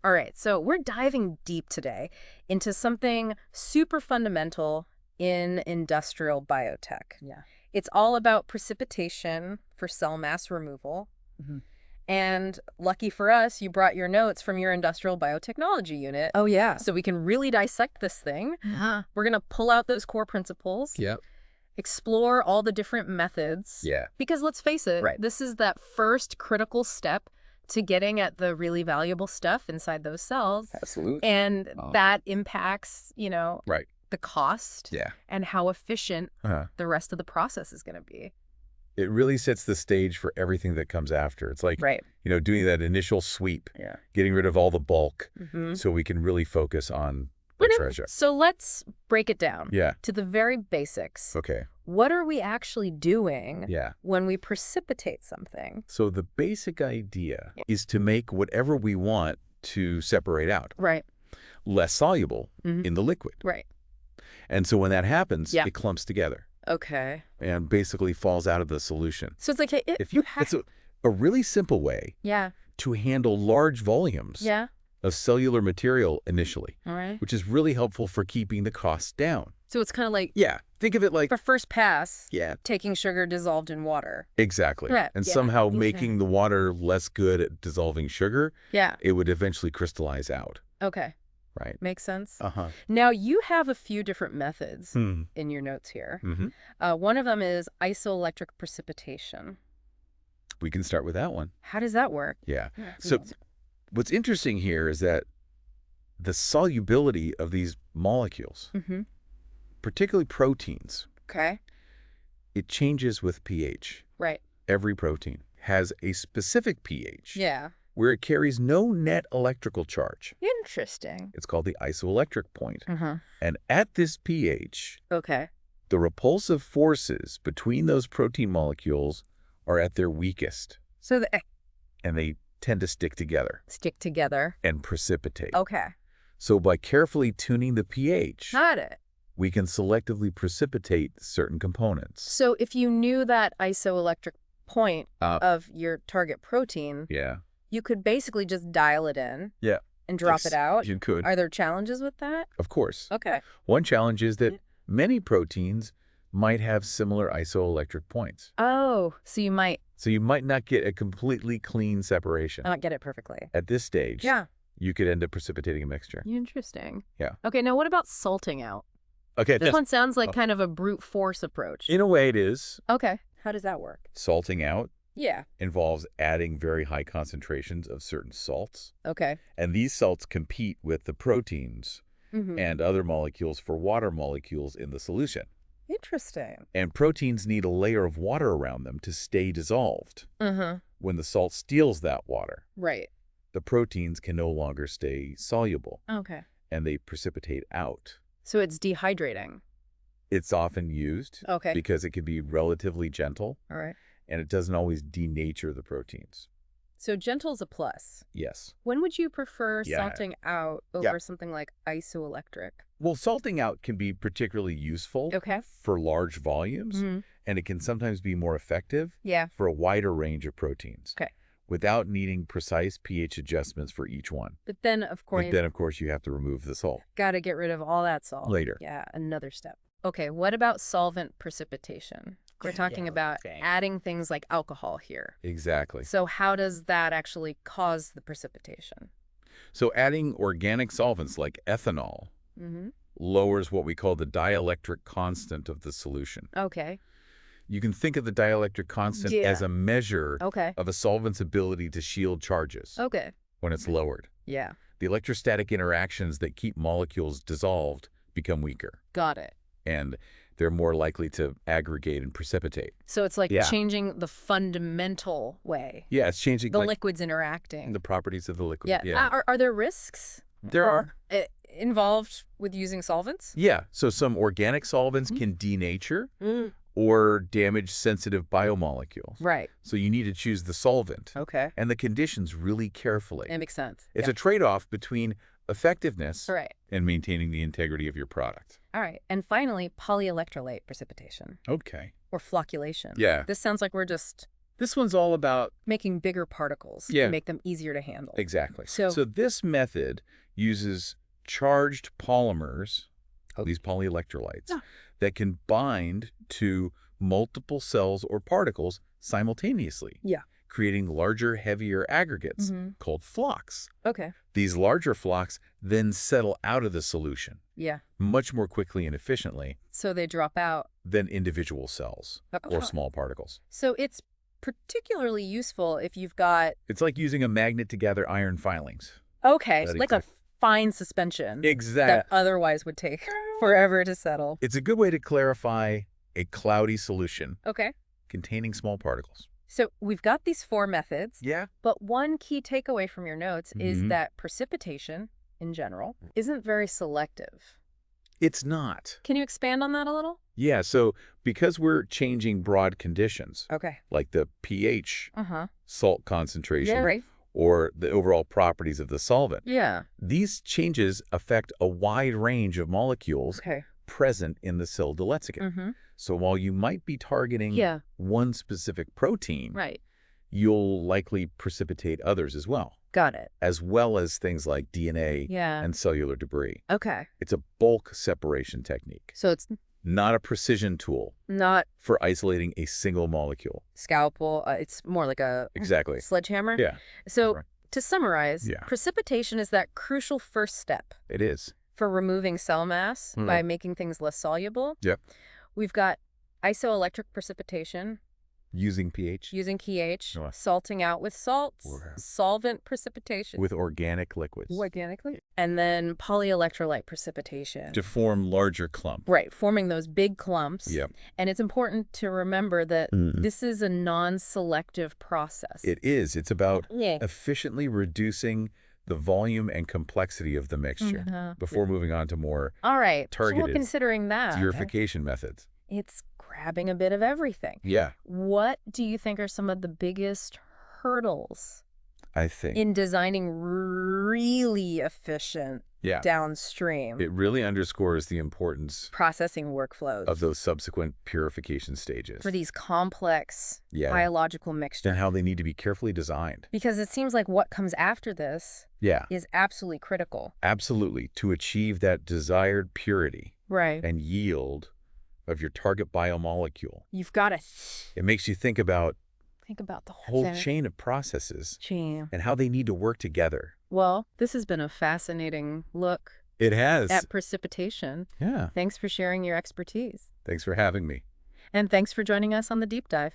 All right, so we're diving deep today into something super fundamental in industrial biotech. Yeah. It's all about precipitation for cell mass removal. Hmm. And lucky for us, you brought your notes from your industrial biotechnology unit. Oh, yeah. So we can really dissect this thing. Uh-huh. We're going to pull out those core principles, Yep. explore all the different methods. Yeah. Because let's face it, Right. this is that first critical step to getting at the really valuable stuff inside those cells. Absolutely. And that impacts, Right. the cost Yeah. and how efficient Uh-huh. the rest of the process is going to be. It really sets the stage for everything that comes after. It's like, Right. doing that initial sweep, Yeah. getting rid of all the bulk Mm-hmm. so we can really focus on the treasure. So let's break it down Yeah. to the very basics. Okay. What are we actually doing Yeah. when we precipitate something? So the basic idea is to make whatever we want to separate out Right. less soluble Mhm. in the liquid. Right. And so when that happens, Yeah. it clumps together Okay. and basically falls out of the solution. So it's like, hey, If you, it's a really simple way yeah. to handle large volumes Yeah. of cellular material initially, All right. which is really helpful for keeping the costs down. So it's kind of like, Yeah. Think of it like, for first pass, yeah, taking sugar dissolved in water. exactly. Right. And Yeah. somehow Okay. making the water less good at dissolving sugar, Yeah. it would eventually crystallize out, Okay. right? Makes sense. Uh-huh. Now, you have a few different methods Hmm. in your notes here. Mm-hmm. One of them is isoelectric precipitation. We can start with that one. How does that work? Yeah. So what's interesting here is that the solubility of these molecules, Mm-hmm. particularly proteins, Okay. it changes with pH. Right. Every protein has a specific pH Yeah. where it carries no net electrical charge. Interesting. It's called the isoelectric point. Uh-huh. And at this pH, Okay. the repulsive forces between those protein molecules are at their weakest, So they and they tend to stick together stick together. and precipitate. Okay. So by carefully tuning the pH, Got it. we can selectively precipitate certain components. So if you knew that isoelectric point of your target protein, Yeah. you could basically just dial it in Yeah. and drop Yes, it out. You could. Are there challenges with that? Of course. Okay. One challenge is that many proteins might have similar isoelectric points. Oh, so you might So you might not get a completely clean separation. not get it perfectly. At this stage, Yeah. you could end up precipitating a mixture. Interesting. Yeah. Okay, now what about salting out? Okay, This one sounds like kind of a brute force approach. in a way it is. Okay. How does that work? Salting out Yeah. involves adding very high concentrations of certain salts. Okay. And these salts compete with the proteins Mm-hmm. and other molecules for water molecules in the solution. Interesting. And proteins need a layer of water around them to stay dissolved. Uh-huh. When the salt steals that water, Right. the proteins can no longer stay soluble, Okay. and they precipitate out. So it's dehydrating. It's often used Okay. because it can be relatively gentle, All right. and it doesn't always denature the proteins. So gentle's a plus. Yes. When would you prefer Yeah. salting out over Yeah. something like isoelectric? Well, salting out can be particularly useful Okay. for large volumes, Mm-hmm. and it can sometimes be more effective Yeah. for a wider range of proteins. Okay. Without needing precise pH adjustments for each one. But then, of course, But then, of course, you have to remove the salt got to get rid of all that salt. later. Yeah, another step. Okay, what about solvent precipitation? We're talking about adding things like alcohol here. Exactly. So how does that actually cause the precipitation? So adding organic solvents like ethanol Mm-hmm. lowers what we call the dielectric constant of the solution. Okay. You can think of the dielectric constant Yeah. as a measure Okay. of a solvent's ability to shield charges Okay. when it's lowered. Yeah. The electrostatic interactions that keep molecules dissolved become weaker, Got it. and they're more likely to aggregate and precipitate. So it's like Yeah. changing the fundamental way Yeah, it's changing the like, liquids interacting. the properties of the liquid. Yeah. Are there risks There are. involved with using solvents? Yeah, so some organic solvents can denature or damage sensitive biomolecules. Right. So you need to choose the solvent Okay. and the conditions really carefully. That makes sense. It's a trade-off between effectiveness All right. and maintaining the integrity of your product. All right. And finally, polyelectrolyte precipitation Okay. or flocculation. Yeah. This sounds like we're just This one's all about, Making bigger particles to yeah, make them easier to handle. exactly. So, So this method uses charged polymers, oh, these polyelectrolytes, yeah. that can bind to multiple cells or particles simultaneously, Yeah. creating larger, heavier aggregates called flocks. Okay. These larger flocks then settle out of the solution Yeah. much more quickly and efficiently So they drop out. than individual cells or Okay. small particles. So it's particularly useful if you've got, It's like using a magnet to gather iron filings. okay, That like a exact- fine suspension that Exactly. otherwise would take forever to settle. It's a good way to clarify a cloudy solution Okay. containing small particles. So we've got these 4 methods, Yeah. but one key takeaway from your notes is Mhm. that precipitation, in general, isn't very selective. It's not. Can you expand on that a little? Yeah, so because we're changing broad conditions, Okay. like the pH, Uh-huh. salt concentration, Yeah, right. or the overall properties of the solvent, Yeah. these changes affect a wide range of molecules Okay. present in the sildelecicate. Mm-hmm. So while you might be targeting Yeah. one specific protein, Right. you'll likely precipitate others as Got it. well as things like DNA Yeah. and cellular debris. Okay. It's a bulk separation technique, So it's not a precision tool not for isolating a single molecule. scalpel. It's more like a Exactly. sledgehammer. Yeah, So Right. to summarize, Yeah. precipitation is that crucial first step it is. for removing cell mass Mhm. by making things less soluble. Yep. We've got isoelectric precipitation Using pH using pH, Right. salting out with salts, Or- solvent precipitation. with organic liquids Organically. And then polyelectrolyte precipitation. to form larger clumps. Right, forming those big clumps. Yep. And it's important to remember that Mhm. this is a non-selective process. It is. It's about Yeah. efficiently reducing the volume and complexity of the mixture Mhm. before moving on to more All right. So targeted considering that, purification methods. it's grabbing a bit of everything. Yeah, What do you think are some of the biggest hurdles I think. in designing really efficient Yeah. downstream It really underscores the importance processing workflows of those subsequent purification stages. for these complex Yeah. biological mixtures? And how they need to be carefully designed. Because it seems like what comes after this Yeah, is absolutely critical. absolutely. To achieve that desired purity Right. and yield of your target biomolecule. You've got to It makes you think about think about the a whole whole chain of processes chain. and how they need to work together. Well, this has been a fascinating look It has. at precipitation. Yeah. Thanks for sharing your expertise. Thanks for having me. And thanks for joining us on the deep dive.